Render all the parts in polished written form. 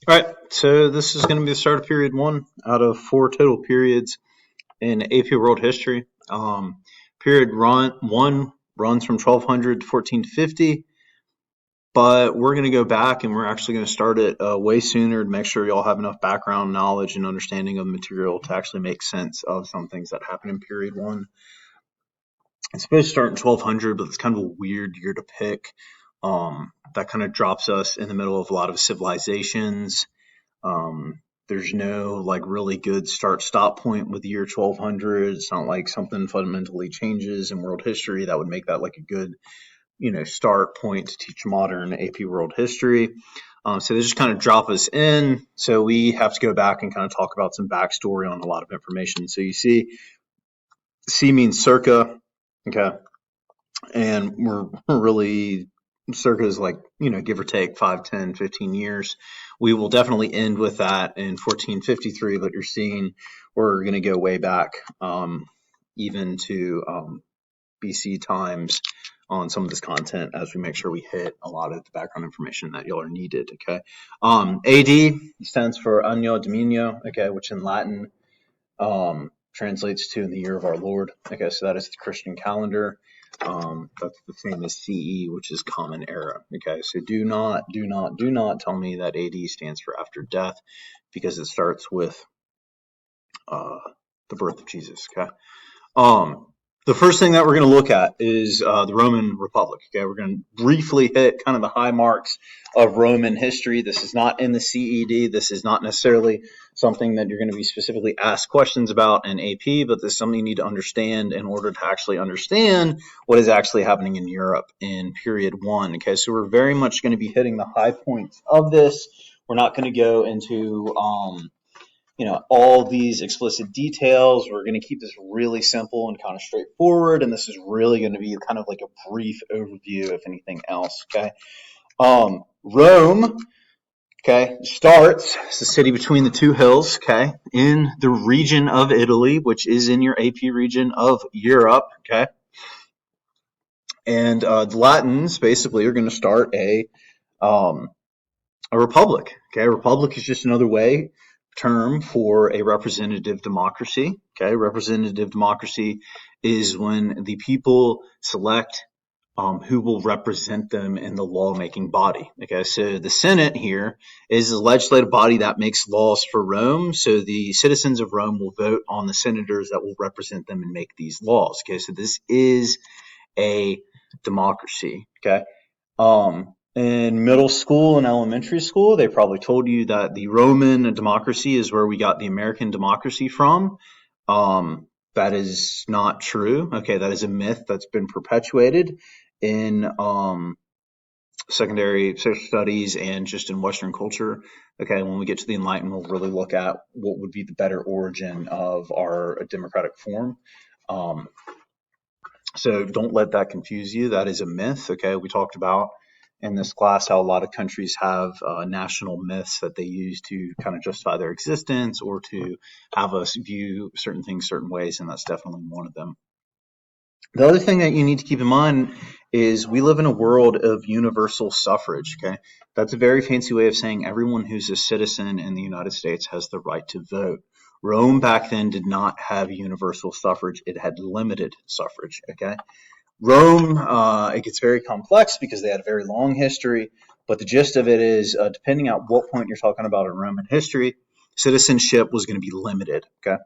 All right, so this is going to be the start of period one out of four total periods in AP World History. Period one runs from 1200 to 1450, but we're going to go back and we're actually going to start it way sooner to make sure you all have enough background knowledge and understanding of the material to actually make sense of some things that happen in period one. It's supposed to start in 1200, but it's kind of a weird year to pick. That kind of drops us in the middle of a lot of civilizations. There's no like really good start stop point with the year 1200. It's not like something fundamentally changes in world history that would make that like a good, start point to teach modern AP world history. So they just kind of drop us in. So we have to go back and kind of talk about some backstory on a lot of information. So you see, C means circa, okay, and we're really circa is like, give or take 5, 10, 15 years. We will definitely end with that in 1453, but you're seeing we're going to go way back, even to BC times on some of this content as we make sure we hit a lot of the background information that y'all are needed. Okay. AD stands for Anno Dominio, okay, which in Latin translates to in the year of our Lord. Okay, so that is the Christian calendar. That's the same as CE, which is Common Era. Okay, so do not tell me that AD stands for after death, because it starts with the birth of Jesus. Okay. The first thing that we're going to look at is the Roman Republic. Okay, we're going to briefly hit kind of the high marks of Roman history. This is not in the CED. This is not necessarily something that you're going to be specifically asked questions about in AP, but this is something you need to understand in order to actually understand what is actually happening in Europe in period one. Okay, so we're very much going to be hitting the high points of this. We're not going to go into all these explicit details. We're going to keep this really simple and kind of straightforward, and this is really going to be kind of like a brief overview, if anything else. Okay. Rome, okay, starts. It's the city between the two hills, okay, in the region of Italy, which is in your AP region of Europe, okay. And the Latins basically are going to start a republic. Okay, a republic is just another term for a representative democracy. Okay, representative democracy is when the people select who will represent them in the lawmaking body. Okay, so the Senate here is the legislative body that makes laws for Rome. So the citizens of Rome will vote on the senators that will represent them and make these laws. Okay, so this is a democracy. Okay. In middle school and elementary school, they probably told you that the Roman democracy is where we got the American democracy from. That is not true. Okay, that is a myth that's been perpetuated in secondary social studies and just in Western culture. Okay, when we get to the Enlightenment, we'll really look at what would be the better origin of our democratic form. So don't let that confuse you. That is a myth. Okay, we talked about in this class how a lot of countries have national myths that they use to kind of justify their existence or to have us view certain things certain ways, and that's definitely one of them. The other thing that you need to keep in mind is we live in a world of universal suffrage. Okay, that's a very fancy way of saying everyone who's a citizen in the United States has the right to vote. Rome back then did not have universal suffrage; it had limited suffrage. Okay, Rome, it gets very complex because they had a very long history, but the gist of it is, depending on what point you're talking about in Roman history, citizenship was going to be limited. Okay,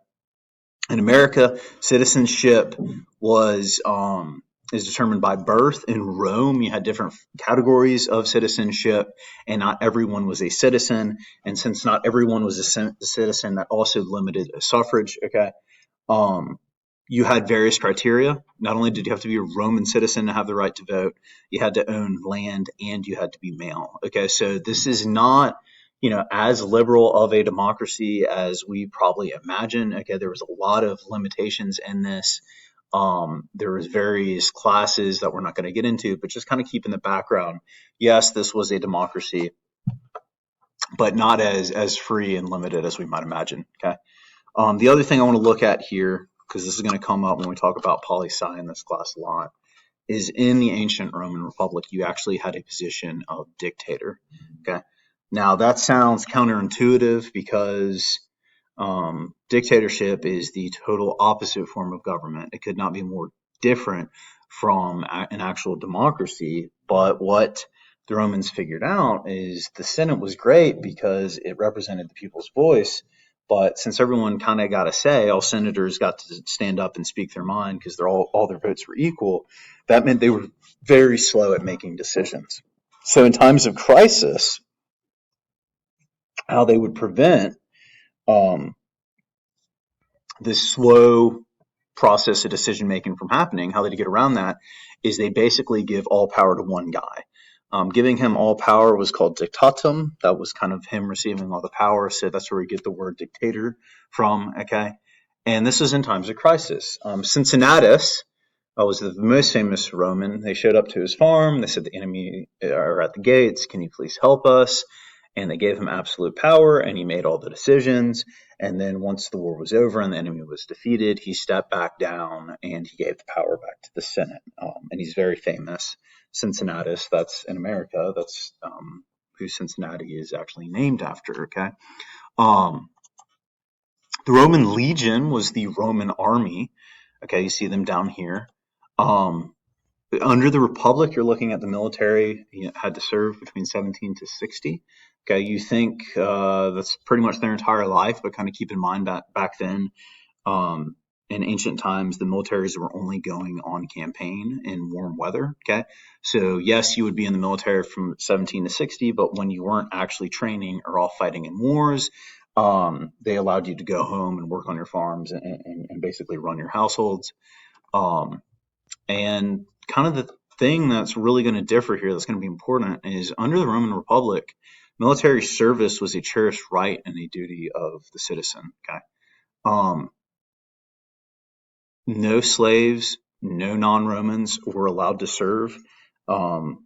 in America, citizenship was is determined by birth. In Rome, you had different categories of citizenship, and not everyone was a citizen. And since not everyone was a citizen, that also limited suffrage. Okay, you had various criteria. Not only did you have to be a Roman citizen to have the right to vote, you had to own land and you had to be male. Okay, so this is not, as liberal of a democracy as we probably imagine. Okay, there was a lot of limitations in this. There was various classes that we're not going to get into, but just kind of keep in the background. Yes, this was a democracy, but not as free and limited as we might imagine. Okay. The other thing I want to look at here, because this is going to come up when we talk about poli-sci in this class a lot, is in the ancient Roman Republic, you actually had a position of dictator. Okay. Now that sounds counterintuitive because dictatorship is the total opposite form of government. It could not be more different from an actual democracy. But what the Romans figured out is the Senate was great because it represented the people's voice. But since everyone kind of got a say, all senators got to stand up and speak their mind because all their votes were equal. That meant they were very slow at making decisions. So in times of crisis, how they would prevent um, this slow process of decision making from happening, how they get around that is they basically give all power to one guy. Giving him all power was called dictatum. That was kind of him receiving all the power. So that's where we get the word dictator from. Okay. And this is in times of crisis. Cincinnatus was the most famous Roman. They showed up to his farm. They said, the enemy are at the gates. Can you please help us? And they gave him absolute power, and he made all the decisions. And then once the war was over and the enemy was defeated, he stepped back down and he gave the power back to the Senate. And he's very famous. Cincinnatus, that's in America. That's who Cincinnati is actually named after. Okay. The Roman legion was the Roman army. Okay, you see them down here. Under the Republic, you're looking at the military had to serve between 17 to 60. Okay, you think that's pretty much their entire life, but kind of keep in mind that back then, in ancient times, the militaries were only going on campaign in warm weather. Okay, so yes, you would be in the military from 17 to 60, but when you weren't actually training or off fighting in wars, they allowed you to go home and work on your farms and basically run your households. And kind of the thing that's really going to differ here, that's going to be important, is under the Roman Republic, military service was a cherished right and a duty of the citizen. Okay, no slaves, no non-Romans were allowed to serve. The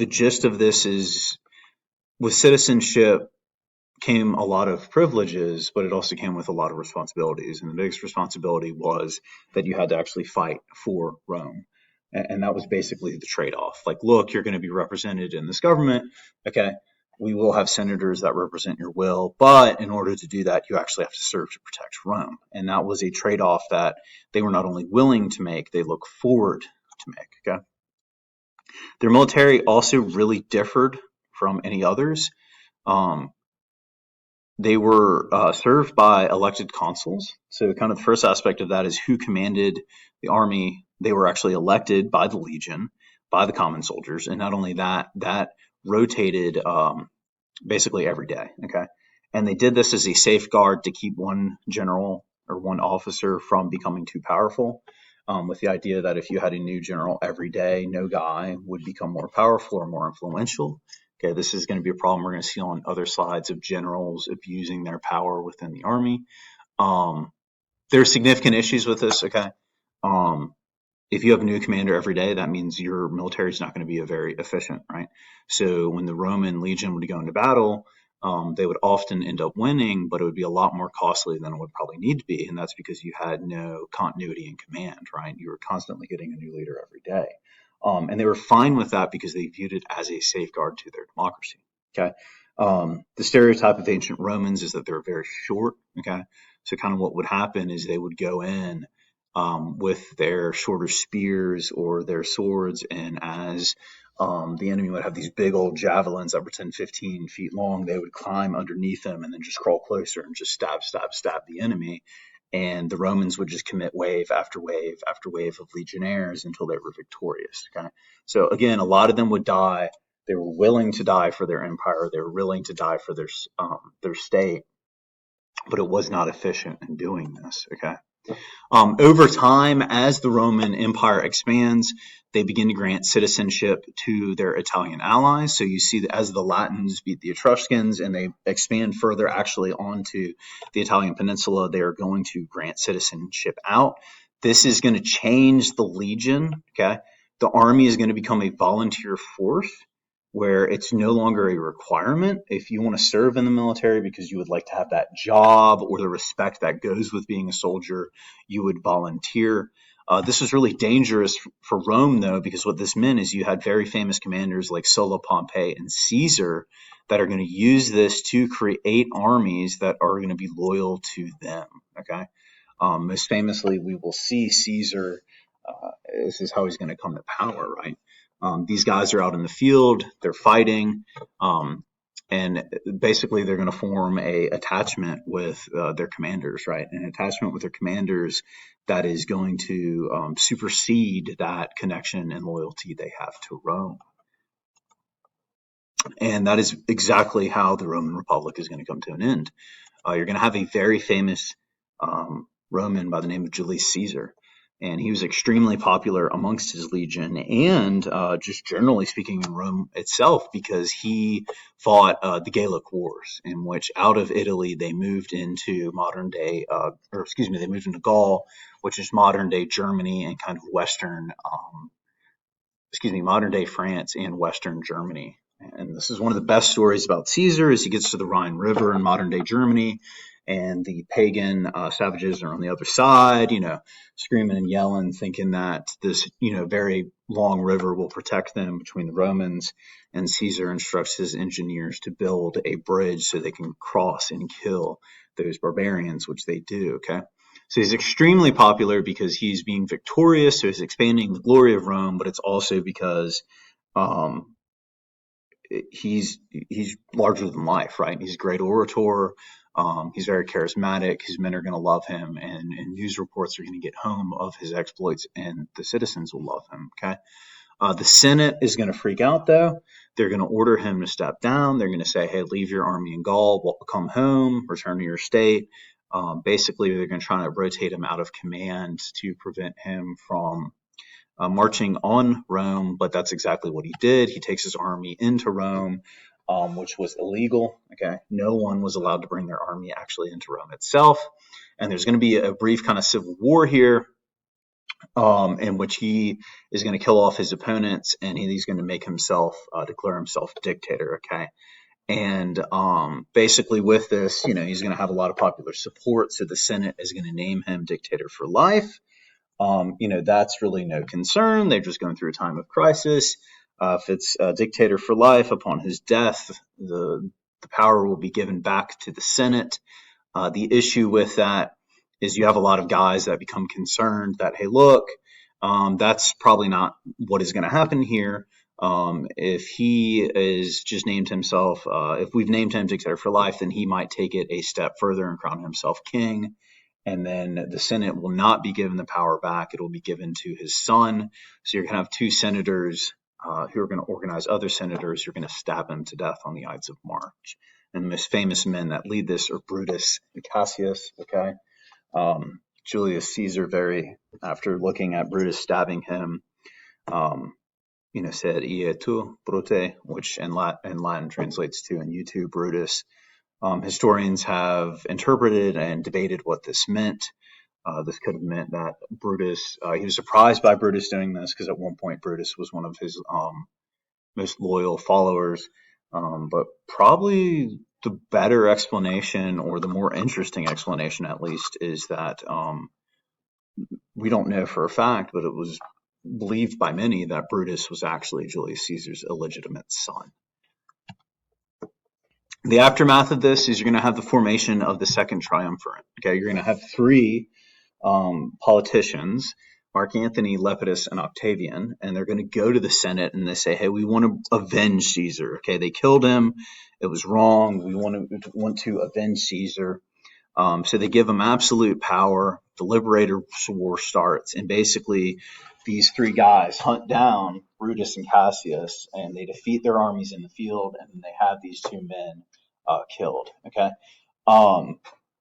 gist of this is, with citizenship came a lot of privileges, but it also came with a lot of responsibilities. And the biggest responsibility was that you had to actually fight for Rome. And that was basically the trade-off. Like, look, you're going to be represented in this government. Okay, we will have senators that represent your will, but in order to do that, you actually have to serve to protect Rome. And that was a trade-off that they were not only willing to make, they look forward to make. Okay, their military also really differed from any others. They were served by elected consuls. So kind of the first aspect of that is who commanded the army. They were actually elected by the legion, by the common soldiers. And not only that, that rotated basically every day. Okay. And they did this as a safeguard to keep one general or one officer from becoming too powerful, with the idea that if you had a new general every day, no guy would become more powerful or more influential. Okay, this is going to be a problem we're going to see on other slides of generals abusing their power within the army. There are significant issues with this. Okay, if you have a new commander every day, that means your military is not going to be very efficient, right? So when the Roman legion would go into battle, they would often end up winning, but it would be a lot more costly than it would probably need to be, and that's because you had no continuity in command, right? You were constantly getting a new leader every day. And they were fine with that because they viewed it as a safeguard to their democracy. Okay. The stereotype of ancient Romans is that they're very short. Okay. So kind of what would happen is they would go in with their shorter spears or their swords, and as the enemy would have these big old javelins that were 10, 15 feet long, they would climb underneath them and then just crawl closer and just stab the enemy. And the Romans would just commit wave after wave after wave of legionnaires until they were victorious. Okay? So again, a lot of them would die. They were willing to die for their empire. They were willing to die for their state, but it was not efficient in doing this. Okay. Over time, as the Roman Empire expands, they begin to grant citizenship to their Italian allies. So you see that as the Latins beat the Etruscans and they expand further actually onto the Italian peninsula, they are going to grant citizenship out. This is going to change the legion. Okay, the army is going to become a volunteer force, where it's no longer a requirement. If you want to serve in the military because you would like to have that job or the respect that goes with being a soldier, you would volunteer. This was really dangerous for Rome, though, because what this meant is you had very famous commanders like Sulla, Pompey, and Caesar that are going to use this to create armies that are going to be loyal to them. Okay. Most famously, we will see Caesar. This is how he's going to come to power, right? These guys are out in the field, they're fighting, and basically they're going to form a attachment with their commanders, right? An attachment with their commanders that is going to supersede that connection and loyalty they have to Rome. And that is exactly how the Roman Republic is going to come to an end. You're going to have a very famous Roman by the name of Julius Caesar. And he was extremely popular amongst his legion and just generally speaking in Rome itself, because he fought the Gallic Wars, in which out of Italy they moved into modern day, they moved into Gaul, which is modern day Germany and kind of modern day France and Western Germany. And this is one of the best stories about Caesar, as he gets to the Rhine River in modern day Germany, and the pagan savages are on the other side, screaming and yelling, thinking that this, very long river will protect them between the Romans. And Caesar instructs his engineers to build a bridge so they can cross and kill those barbarians, which they do. Okay. So he's extremely popular because he's being victorious, so he's expanding the glory of Rome, but it's also because he's larger than life, right? He's a great orator. He's very charismatic. His men are going to love him, and news reports are going to get home of his exploits, and the citizens will love him. Okay. The Senate is going to freak out, though. They're going to order him to step down. They're going to say, hey, leave your army in Gaul, come home, return to your state. Basically, they're going to try to rotate him out of command to prevent him from marching on Rome, but that's exactly what he did. He takes his army into Rome, which was illegal. Okay, no one was allowed to bring their army actually into Rome itself. And there's going to be a brief kind of civil war here, in which he is going to kill off his opponents, and he's going to make himself declare himself dictator. Okay. And basically with this, he's going to have a lot of popular support. So the Senate is going to name him dictator for life. That's really no concern. They're just going through a time of crisis. If it's dictator for life, upon his death, the power will be given back to the Senate. The issue with that is you have a lot of guys that become concerned that, hey, look, that's probably not what is going to happen here. If he is just named himself, if we've named him dictator for life, then he might take it a step further and crown himself king. And then the Senate will not be given the power back. It will be given to his son. So you're going to have two senators who are going to organize other senators who are going to stab him to death on the Ides of March. And the most famous men that lead this are Brutus and Cassius. Okay. Julius Caesar, after looking at Brutus stabbing him, said "Ie tu, Brute," which in Latin translates to "and you too, Brutus." Historians have interpreted and debated what this meant. This could have meant that Brutus, he was surprised by Brutus doing this, because at one point Brutus was one of his most loyal followers. But probably the better explanation, or the more interesting explanation at least, is that we don't know for a fact, but it was believed by many that Brutus was actually Julius Caesar's illegitimate son. The aftermath of this is you're going to have the formation of the Second Triumvirate. Okay, you're going to have three politicians, Mark Antony, Lepidus, and Octavian, and they're going to go to the Senate and they say, hey, we want to avenge Caesar. Okay, they killed him. It was wrong. We want to avenge Caesar. So they give him absolute power. The Liberator War starts, and basically these three guys hunt down Brutus and Cassius, and they defeat their armies in the field, and then they have these two men killed. Okay.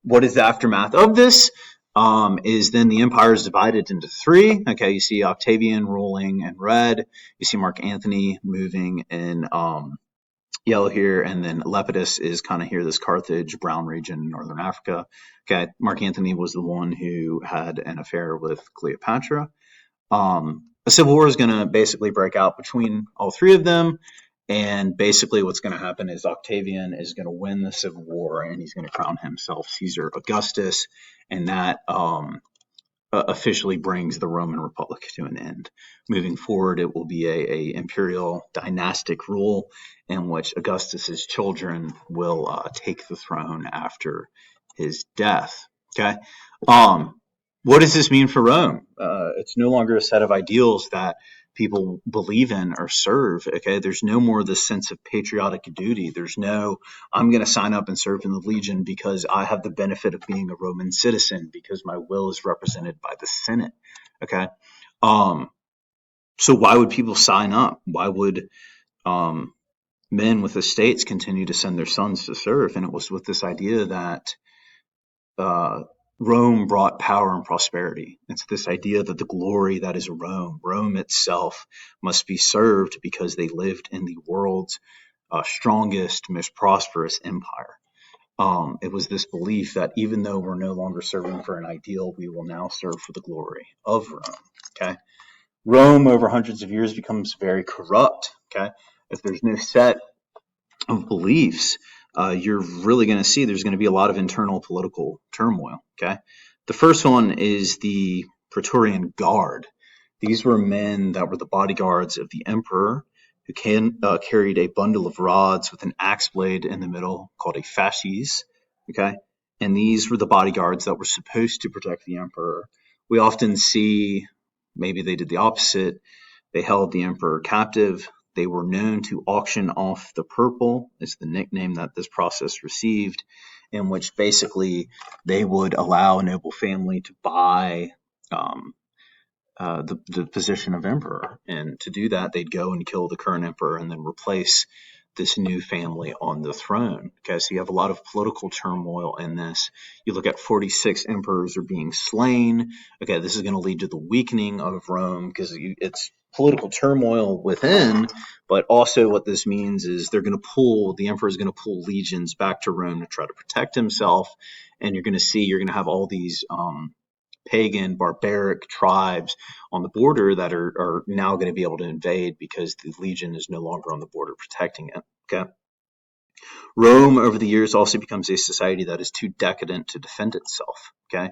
What is the aftermath of this? Is then the empire is divided into three. Okay, you see Octavian ruling in red. You see Mark Antony moving in yellow here, and then Lepidus is kind of here, this Carthage, brown region in northern Africa. Okay, Mark Antony was the one who had an affair with Cleopatra. A civil war is going to basically break out between all three of them, and basically what's going to happen is Octavian is going to win the civil war, and he's going to crown himself Caesar Augustus, and that officially brings the Roman Republic to an end. Moving forward, it will be a imperial dynastic rule in which Augustus's children will take the throne after his death. Okay, what does this mean for Rome? It's no longer a set of ideals that people believe in or serve. Okay, there's no more this sense of patriotic duty. There's no, I'm going to sign up and serve in the legion because I have the benefit of being a Roman citizen because my will is represented by the Senate. Okay, so why would people sign up? Why would men with estates continue to send their sons to serve? And it was with this idea that Rome brought power and prosperity. It's this idea that the glory that is Rome itself must be served because they lived in the world's strongest, most prosperous empire. It was this belief that even though we're no longer serving for an ideal, we will now serve for the glory of Rome. Okay, Rome over hundreds of years becomes very corrupt. Okay, if there's no set of beliefs, you're really going to see there's going to be a lot of internal political turmoil. Okay, the first one is the Praetorian Guard. These were men that were the bodyguards of the emperor who carried a bundle of rods with an axe blade in the middle called a fasces. Okay, and these were the bodyguards that were supposed to protect the emperor. We often see maybe they did the opposite. They held the emperor captive. They were known to auction off the purple, is the nickname that this process received, in which basically they would allow a noble family to buy the position of emperor. And to do that, they'd go and kill the current emperor and then replace this new family on the throne. Okay, so you have a lot of political turmoil in this. You look at 46 emperors are being slain. Okay, this is going to lead to the weakening of Rome because it's political turmoil within, but also what this means is the emperor is going to pull legions back to Rome to try to protect himself. And you're going to have all these pagan, barbaric tribes on the border that are now going to be able to invade because the legion is no longer on the border protecting it. Okay. Rome over the years also becomes a society that is too decadent to defend itself. Okay.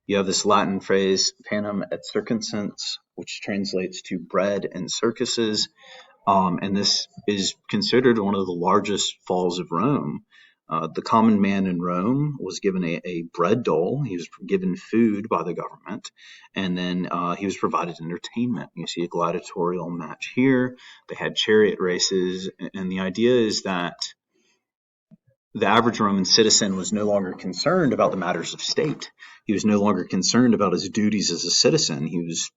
You have this Latin phrase, panem et circenses, which translates to bread and circuses. And this is considered one of the largest falls of Rome. The common man in Rome was given a bread dole. He was given food by the government, and then he was provided entertainment. You see a gladiatorial match here. They had chariot races, and the idea is that the average Roman citizen was no longer concerned about the matters of state. He was no longer concerned about his duties as a citizen. He was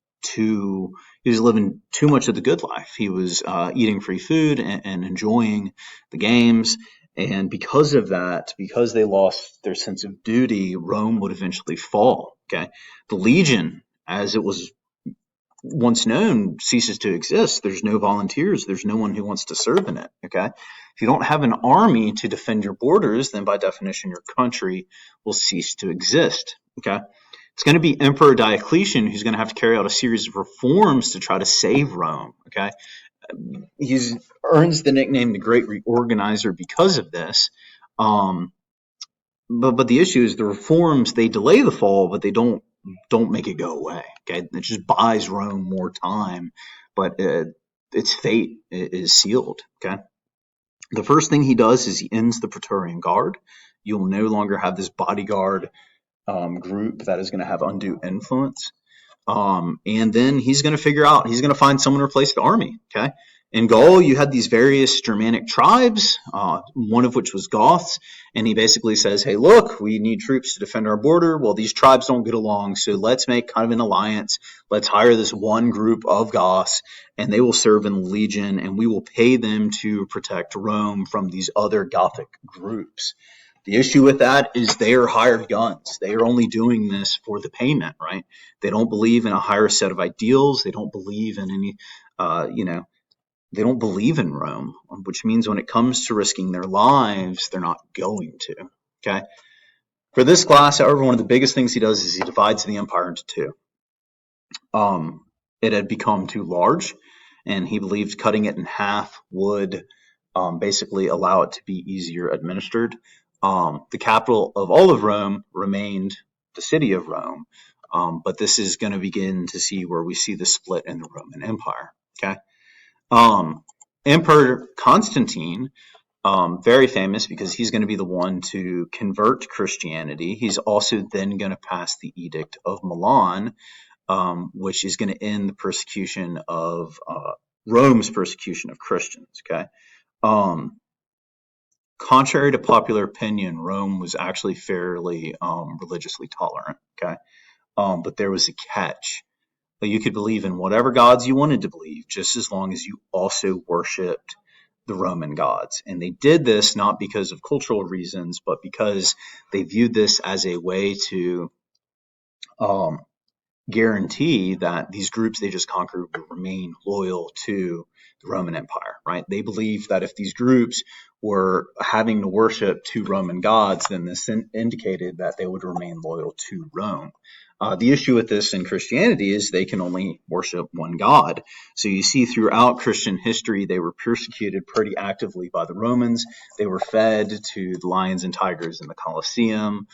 living too much of the good life. He was eating free food and enjoying the games. And because of that, because they lost their sense of duty, Rome would eventually fall. Okay, the legion, as it was once known, ceases to exist. There's no volunteers. There's no one who wants to serve in it. Okay, if you don't have an army to defend your borders, then by definition your country will cease to exist. Okay, it's going to be Emperor Diocletian who's going to have to carry out a series of reforms to try to save Rome. Okay, he earns the nickname the Great Reorganizer because of this. But the issue is the reforms, they delay the fall, but they don't make it go away. Okay, it just buys Rome more time, but its fate is sealed. Okay, the first thing he does is he ends the Praetorian Guard. You'll no longer have this bodyguard group that is going to have undue influence. And then he's going to find someone to replace the army. Okay. In Gaul, you had these various Germanic tribes, one of which was Goths, and he basically says, hey, look, we need troops to defend our border. Well, these tribes don't get along, so let's make kind of an alliance. Let's hire this one group of Goths, and they will serve in the legion, and we will pay them to protect Rome from these other Gothic groups. The issue with that is they are hired guns. They are only doing this for the payment, right? They don't believe in a higher set of ideals. They don't believe in any, they don't believe in Rome, which means when it comes to risking their lives, they're not going to. Okay. For this class, however, one of the biggest things he does is he divides the empire into two. It had become too large, and he believed cutting it in half would basically allow it to be easier administered. The capital of all of Rome remained the city of Rome. But this is going to begin to see where we see the split in the Roman Empire. Okay. Emperor Constantine, very famous because he's going to be the one to convert Christianity. He's also then going to pass the Edict of Milan, which is going to end the persecution of Rome's persecution of Christians. Okay. Contrary to popular opinion, Rome was actually fairly religiously tolerant. Okay. But there was a catch. You could believe in whatever gods you wanted to believe, just as long as you also worshipped the Roman gods. And they did this not because of cultural reasons, but because they viewed this as a way to guarantee that these groups they just conquered would remain loyal to the Roman Empire, right? They believed that if these groups were having to worship two Roman gods, then this indicated that they would remain loyal to Rome. The issue with this in Christianity is they can only worship one God. So you see throughout Christian history, they were persecuted pretty actively by the Romans. They were fed to the lions and tigers in the Colosseum.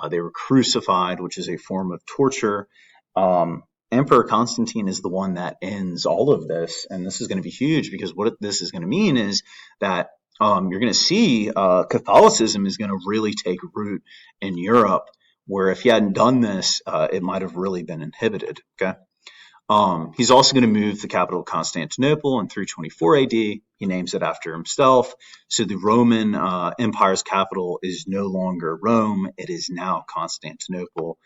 They were crucified, which is a form of torture. Emperor Constantine is the one that ends all of this, and this is going to be huge because what this is going to mean is that you're going to see Catholicism is going to really take root in Europe, where if he hadn't done this, it might have really been inhibited. Okay. He's also going to move the capital of Constantinople in 324 AD. He names it after himself. So the Roman Empire's capital is no longer Rome. It is now Constantinople,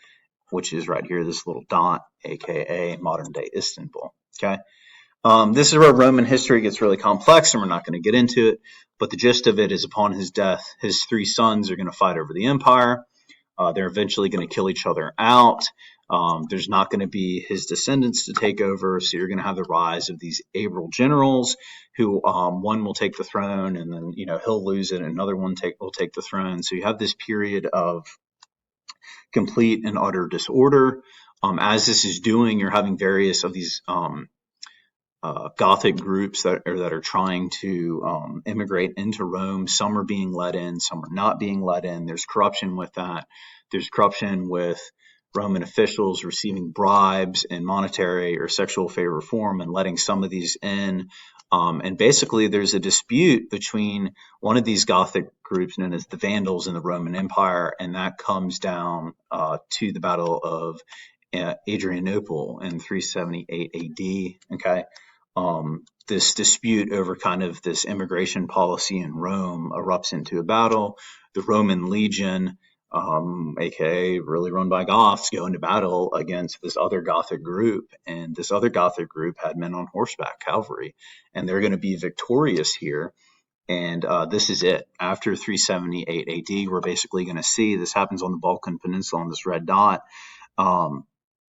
which is right here, this little dot, aka modern day Istanbul. Okay. This is where Roman history gets really complex, and we're not going to get into it. But the gist of it is, upon his death, his three sons are going to fight over the empire. They're eventually going to kill each other out. There's not going to be his descendants to take over, so you're going to have the rise of these able generals who one will take the throne, and then he'll lose it, and another one will take the throne. So you have this period of complete and utter disorder. As this is doing, you're having various of these Gothic groups that are trying to immigrate into Rome. Some are being let in, some are not being let in. There's corruption with that. There's corruption with Roman officials receiving bribes in monetary or sexual favor form and letting some of these in. And basically, there's a dispute between one of these Gothic groups known as the Vandals and the Roman Empire, and that comes down to the Battle of Adrianople in 378 AD. Okay. This dispute over kind of this immigration policy in Rome erupts into a battle. The Roman legion, aka really run by Goths, go into battle against this other Gothic group. And this other Gothic group had men on horseback, cavalry, and they're going to be victorious here. And this is it. After 378 AD, we're basically going to see this happens on the Balkan Peninsula on this red dot.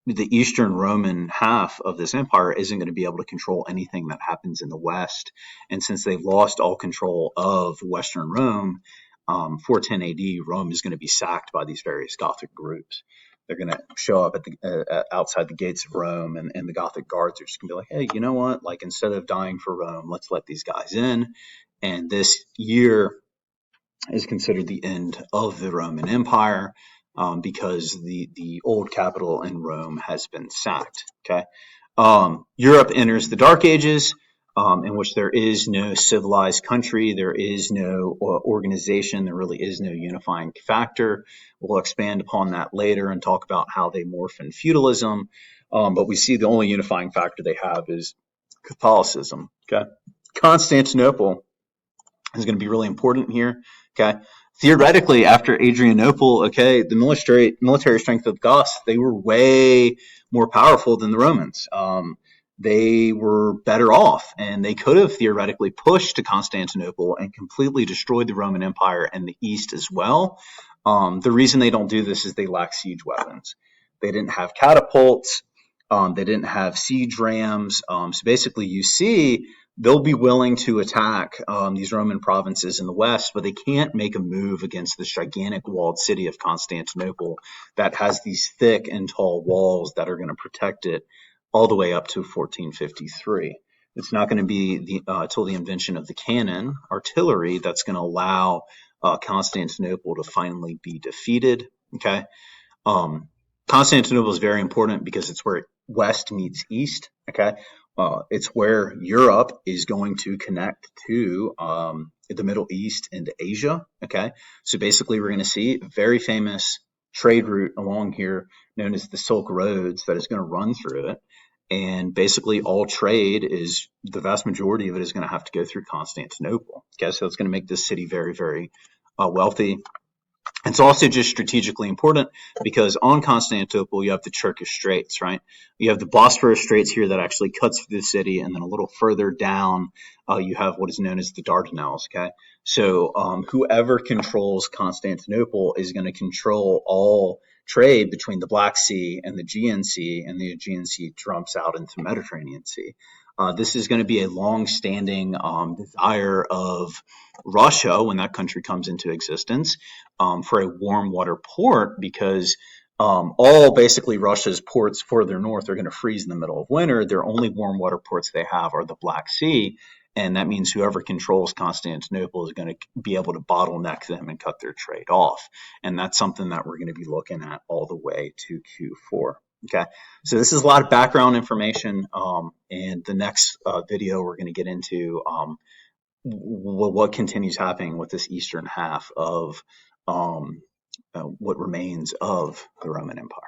The Eastern Roman half of this empire isn't going to be able to control anything that happens in the West. And since they've lost all control of Western Rome, 410 AD, Rome is going to be sacked by these various Gothic groups. They're going to show up at outside the gates of Rome, and the Gothic guards are just going to be like, hey, you know what? Like, instead of dying for Rome, let's let these guys in. And this year is considered the end of the Roman Empire. Because the old capital in Rome has been sacked. Okay, Europe enters the Dark Ages, in which there is no civilized country, there is no organization, there really is no unifying factor. We'll expand upon that later and talk about how they morph in feudalism. But we see the only unifying factor they have is Catholicism. Okay, Constantinople is going to be really important here. Okay. Theoretically, after Adrianople, okay, the military strength of the Goths, they were way more powerful than the Romans. They were better off, and they could have theoretically pushed to Constantinople and completely destroyed the Roman Empire in the East as well. The reason they don't do this is they lack siege weapons. They didn't have catapults. They didn't have siege rams. So basically, you see they'll be willing to attack these Roman provinces in the West, but they can't make a move against this gigantic walled city of Constantinople that has these thick and tall walls that are going to protect it all the way up to 1453. It's not going to be till the invention of the cannon, artillery, that's going to allow Constantinople to finally be defeated. Okay. Constantinople is very important because it's where West meets East. Okay, it's where Europe is going to connect to the Middle East and Asia. Okay, so basically, we're going to see a very famous trade route along here known as the Silk Roads that is going to run through it. And basically, all trade is the vast majority of it is going to have to go through Constantinople. Okay, so it's going to make this city very, very wealthy. It's also just strategically important because on Constantinople you have the Turkish Straits, right? You have the Bosphorus Straits here that actually cuts through the city, and then a little further down you have what is known as the Dardanelles. Okay, so whoever controls Constantinople is going to control all trade between the Black Sea and the Aegean Sea, and the Aegean Sea dumps out into the Mediterranean Sea. This is going to be a long-standing desire of Russia when that country comes into existence, for a warm water port, because all basically Russia's ports further north are going to freeze in the middle of winter. Their only warm water ports they have are the Black Sea, and that means whoever controls Constantinople is going to be able to bottleneck them and cut their trade off. And that's something that we're going to be looking at all the way to Q4. Okay, so this is a lot of background information, and the next video we're going to get into what continues happening with this eastern half of what remains of the Roman Empire.